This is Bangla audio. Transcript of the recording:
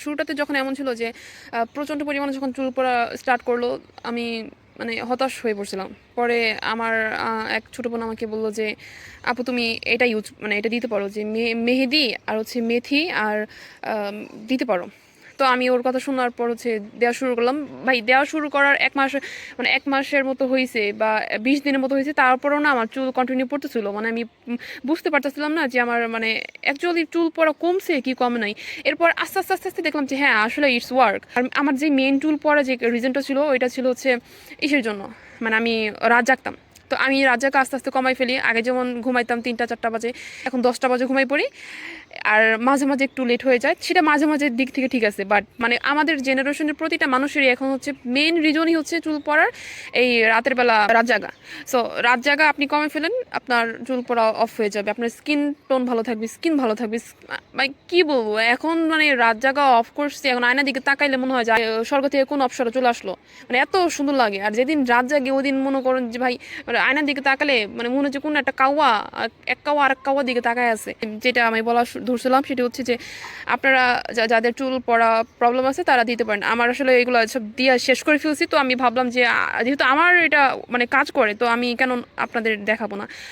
শুরুটাতে যখন এমন ছিল যে প্রচণ্ড পরিমাণে যখন চুল পড়া স্টার্ট করলো, আমি মানে হতাশ হয়ে পড়ছিলাম। পরে আমার এক ছোটো বোন আমাকে বললো যে আপু তুমি এটা মানে এটা দিতে পারো, যে মেহেদি আর হচ্ছে মেথি আর দিতে পারো। তো আমি ওর কথা শোনার পর হচ্ছে দেওয়া শুরু করলাম। ভাই দেওয়া শুরু করার এক মাস, মানে এক মাসের মতো হয়েছে বা 20 দিনের মতো হয়েছে, তারপরেও না আমার চুল কন্টিনিউ পড়তেছিল। মানে আমি বুঝতে পারতেছিলাম না যে আমার মানে অ্যাকচুয়ালি চুল পড়া কমছে কি কমে নাই। এরপর আস্তে আস্তে আস্তে আস্তে দেখলাম যে হ্যাঁ আসলে ইটস ওয়ার্ক। আর আমার যে মেন চুল পড়া যে রিজনটা ছিল ওইটা ছিল হচ্ছে ইসের জন্য, মানে আমি রাত জাগতাম। তো আমি রাত জাগা আস্তে আস্তে কমাই ফেলি। আগে যেমন ঘুমাইতাম 3টা 4টা বাজে, এখন 10টা বাজে ঘুমাই পড়ি। আর মাঝে মাঝে একটু লেট হয়ে যায়, সেটা মাঝে মাঝে দিক থেকে ঠিক আছে, বাট মানে আমাদের জেনারেশনের প্রতিটা মানুষেরই এখন হচ্ছে মেন রিজনই হচ্ছে চুল পড়ার এই রাতের বেলা রাত জাগা। সো রাত জাগা আপনি কমে ফেলেন, আপনার চুল পড়া অফ হয়ে যাবে, আপনার স্কিন টোন ভালো থাকবে, স্কিন ভালো থাকবে। ভাই কি বলবো, এখন মানে রাত জাগা অফ করছি, এখন আয়নার দিকে তাকাইলে মনে হয় যে স্বর্গ থেকে কোন অপসরা চলে আসলো, মানে এত সুন্দর লাগে। আর যেদিন রাত জাগে ওই দিন মনে করেন যে ভাই মানে আয়নার দিকে তাকালে মানে মনে হচ্ছে কোন একটা কাওয়া, এক কাওয়া আর এক কাওয়ার দিকে তাকায় আছে। যেটা আমি বলা ধরছিলাম সেটা হচ্ছে যে আপনারা যাদের চুল পড়া প্রবলেম আছে তারা দিতে পারেন। আমার আসলে এগুলো সব দিয়ে শেষ করে ফেলছি, তো আমি ভাবলাম যে যেহেতু আমার এটা মানে কাজ করে, তো আমি কেন আপনাদের দেখাবো না।